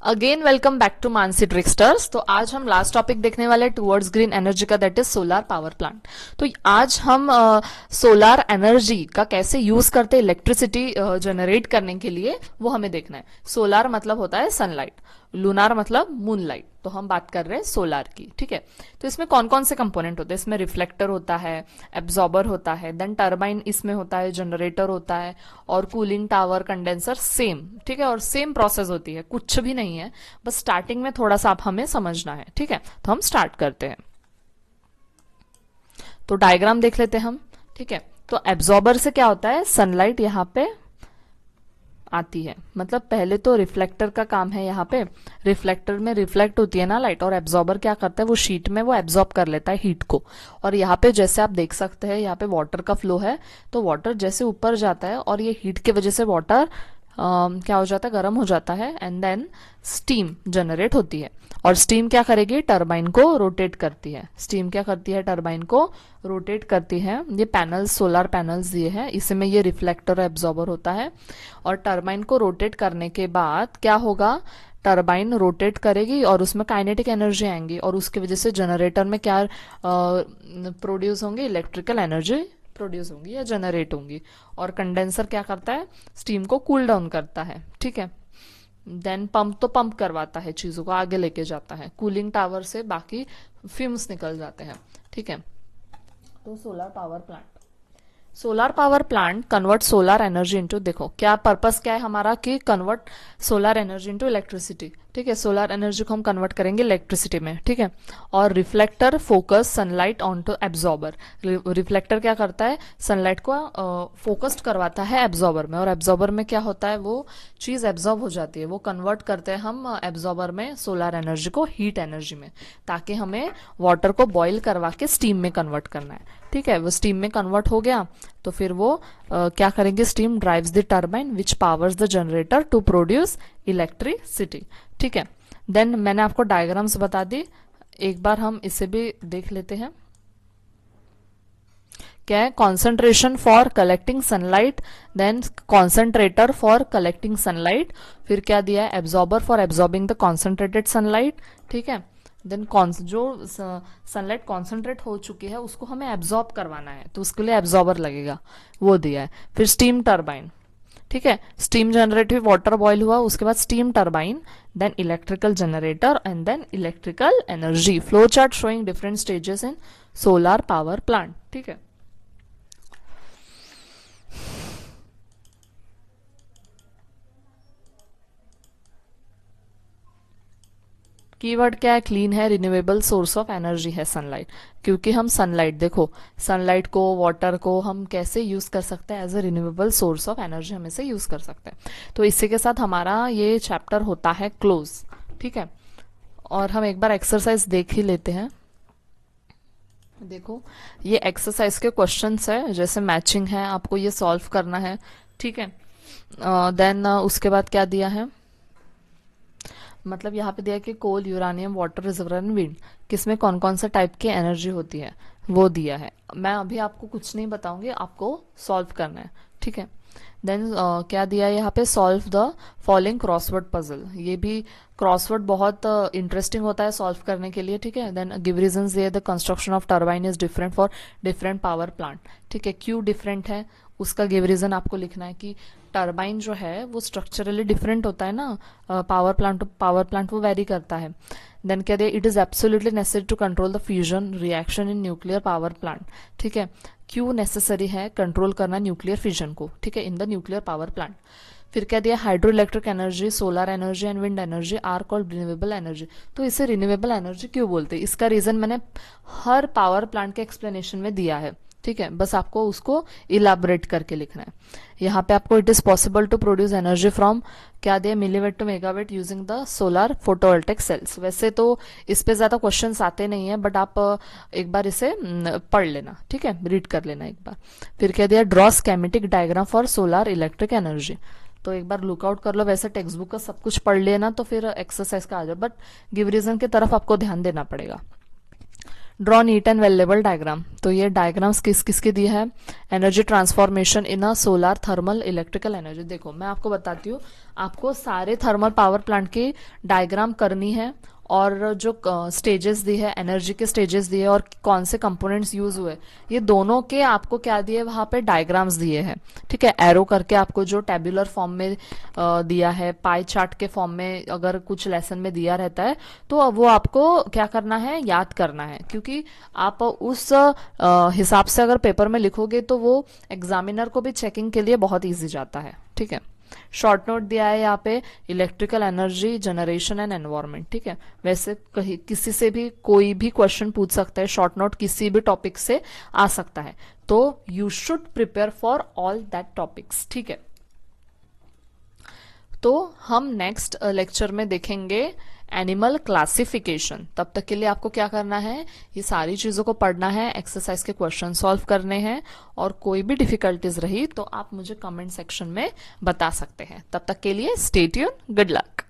Again welcome back to Mansi Tricksters. तो आज हम लास्ट टॉपिक देखने वाले टुवर्ड्स ग्रीन एनर्जी का, that is solar power plant. तो आज हम सोलार एनर्जी का कैसे यूज करते हैं इलेक्ट्रिसिटी जनरेट करने के लिए, वो हमें देखना है। सोलार मतलब होता है सनलाइट, लूनार मतलब मूनलाइट। तो हम बात कर रहे हैं सोलार की, ठीक है। तो इसमें कौन कौन से कंपोनेंट होते हैं? इसमें रिफ्लेक्टर होता है, एब्जॉर्बर होता है, देन टर्बाइन इसमें होता है, जनरेटर होता है, और कूलिंग टावर, कंडेंसर, सेम, ठीक है। और सेम प्रोसेस होती है, कुछ भी नहीं है, बस स्टार्टिंग में थोड़ा सा आप हमें समझना है, ठीक है। तो हम स्टार्ट करते हैं। तो डायग्राम देख लेते हैं हम, ठीक है। तो एब्जॉर्बर से क्या होता है, सनलाइट यहाँ पे आती है, मतलब पहले तो रिफ्लेक्टर का काम है। यहाँ पे रिफ्लेक्टर में रिफ्लेक्ट होती है ना लाइट, और एब्जॉर्बर क्या करता है, वो शीट में वो एब्जॉर्ब कर लेता है हीट को। और यहाँ पे जैसे आप देख सकते हैं, यहाँ पे वाटर का फ्लो है, तो वाटर जैसे ऊपर जाता है और ये हीट की वजह से वाटर क्या हो जाता है, गर्म हो जाता है, एंड देन स्टीम जनरेट होती है। और स्टीम क्या करेगी, टरबाइन को रोटेट करती है। स्टीम क्या करती है, टरबाइन को रोटेट करती है। ये पैनल्स, सोलार पैनल्स ये है, इसमें ये रिफ्लेक्टर और एब्जॉर्बर होता है। और टरबाइन को रोटेट करने के बाद क्या होगा, टरबाइन रोटेट करेगी और उसमें काइनेटिक एनर्जी आएंगी, और उसकी वजह से जनरेटर में क्या प्रोड्यूस होंगे, इलेक्ट्रिकल एनर्जी प्रोड्यूस होंगी या जनरेट होंगी। और कंडेंसर क्या करता है, स्टीम को कूल डाउन करता है, ठीक है। देन पंप तो पंप करवाता है, चीजों को आगे लेके जाता है। कूलिंग टावर से बाकी फ्यूम्स निकल जाते हैं, ठीक है। तो solar power plant, solar power plant convert solar energy into, देखो क्या पर्पस क्या है हमारा, कि convert solar energy into electricity, ठीक है। सोलर एनर्जी को हम कन्वर्ट करेंगे इलेक्ट्रिसिटी में, ठीक है। और reflector focus sunlight on to absorber, reflector क्या करता है, सनलाइट को फोकस्ड करवाता है एब्जॉर्बर में, और एब्जॉर्बर में क्या होता है, वो चीज एब्जॉर्ब हो जाती है, वो कन्वर्ट करते हैं हम एब्जॉर्बर में सोलर एनर्जी को हीट एनर्जी में, ताकि हमें वाटर को बॉईल करवा के स्टीम में कन्वर्ट करना है, ठीक है। वो स्टीम में कन्वर्ट हो गया तो फिर वो क्या करेंगे, steam drives the turbine which powers the generator to produce electricity, ठीक है। देन मैंने आपको डायग्राम्स बता दी, एक बार हम इसे भी देख लेते हैं। क्या है, concentration for collecting sunlight, then concentrator for collecting sunlight, फिर क्या दिया है, absorber for absorbing the concentrated sunlight, ठीक है। देन जो सनलाइट कॉन्सेंट्रेट हो चुकी है उसको हमें एब्जॉर्ब करवाना है, तो उसके लिए एब्जॉर्बर लगेगा, वो दिया है। फिर स्टीम टर्बाइन, ठीक है, स्टीम जनरेट हुई, वाटर बॉयल हुआ, उसके बाद steam turbine, then electrical generator, and then electrical energy. Flow chart showing different stages in solar power plant, ठीक है। कीवर्ड क्या है, क्लीन है, रिन्यूएबल सोर्स ऑफ एनर्जी है सनलाइट, क्योंकि हम सनलाइट, देखो सनलाइट को, वाटर को हम कैसे यूज कर सकते हैं, as a renewable source of energy हम इसे यूज कर सकते हैं। तो इसी के साथ हमारा ये चैप्टर होता है क्लोज, ठीक है। और हम एक बार एक्सरसाइज देख ही लेते हैं। देखो ये एक्सरसाइज के क्वेश्चंस है, जैसे मैचिंग है, आपको ये सॉल्व करना है, ठीक है। देन उसके बाद क्या दिया है, मतलब यहाँ पे दिया है कि coal, uranium, water reservoir and wind, किसमें कौन कौन सा टाइप की एनर्जी होती है, वो दिया है। मैं अभी आपको कुछ नहीं बताऊंगी, आपको सॉल्व करना है, ठीक है। देन क्या दिया है यहाँ पे, solve the following crossword puzzle, ये भी क्रॉसवर्ड बहुत इंटरेस्टिंग होता है सॉल्व करने के लिए, ठीक है। देन गिव रीजंस दिए, the construction of turbine is different for different power plant, ठीक है। क्यों डिफरेंट है, उसका गिव रीजन आपको लिखना है, कि टर्बाइन जो है वो स्ट्रक्चरली डिफरेंट होता है ना, पावर प्लांट वो वेरी करता है। देन क्या दिया, it is absolutely necessary to control the fusion reaction in nuclear power plant, ठीक है। क्यों नेसेसरी है कंट्रोल करना न्यूक्लियर फ्यूजन को, ठीक है, in the nuclear power plant. फिर क्या दिया, hydro electric energy, solar energy and wind energy are called renewable energy. तो इसे रिन्यूएबल एनर्जी क्यों बोलते हैं, इसका रीजन मैंने हर पावर प्लांट के एक्सप्लेनेशन में दिया है, ठीक है। बस आपको उसको इलाबरेट करके लिखना है। यहाँ पे आपको it is possible to produce energy from, क्या दिया, milliwatt to megawatt using the solar photovoltaic cells. वैसे तो इस पे ज्यादा क्वेश्चंस आते नहीं है, बट आप एक बार इसे पढ़ लेना, ठीक है, रीड कर लेना एक बार। फिर क्या दिया, draw schematic diagram for solar electric energy, तो एक बार लुकआउट कर लो। वैसे टेक्स्ट बुक का सब कुछ पढ़ लेना तो फिर एक्सरसाइज का आ जाओ, बट गिव रीजन की तरफ आपको ध्यान देना पड़ेगा। Draw neat and well label diagram. तो ये डायग्राम्स किस किस की दी है? Energy transformation in a solar thermal electrical energy. देखो मैं आपको बताती हूँ, आपको सारे थर्मल पावर प्लांट की डायग्राम करनी है, और जो स्टेजेस दी है, एनर्जी के स्टेजेस दिए और कौन से कंपोनेंट्स यूज हुए, ये दोनों के आपको क्या दिए, वहां पे डायग्राम्स दिए हैं। ठीक है, एरो करके आपको जो टेबुलर फॉर्म में दिया है, पाई चार्ट के फॉर्म में अगर कुछ लेसन में दिया रहता है तो अब वो आपको क्या करना है, याद करना है, क्योंकि आप उस हिसाब से अगर पेपर में लिखोगे तो वो एग्जामिनर को भी चेकिंग के लिए बहुत ईजी जाता है। ठीक है, शॉर्ट नोट दिया है यहाँ पे, electrical energy generation and environment. ठीक है, वैसे कहीं किसी से भी कोई भी क्वेश्चन पूछ सकता है, शॉर्ट नोट किसी भी टॉपिक से आ सकता है, तो you should prepare for all that topics. ठीक है, तो हम नेक्स्ट लेक्चर में देखेंगे एनिमल क्लासिफिकेशन। तब तक के लिए आपको क्या करना है, ये सारी चीजों को पढ़ना है, एक्सरसाइज के क्वेश्चन सॉल्व करने हैं, और कोई भी डिफिकल्टीज रही तो आप मुझे कमेंट सेक्शन में बता सकते हैं। तब तक के लिए स्टे ट्यून, गुड लक।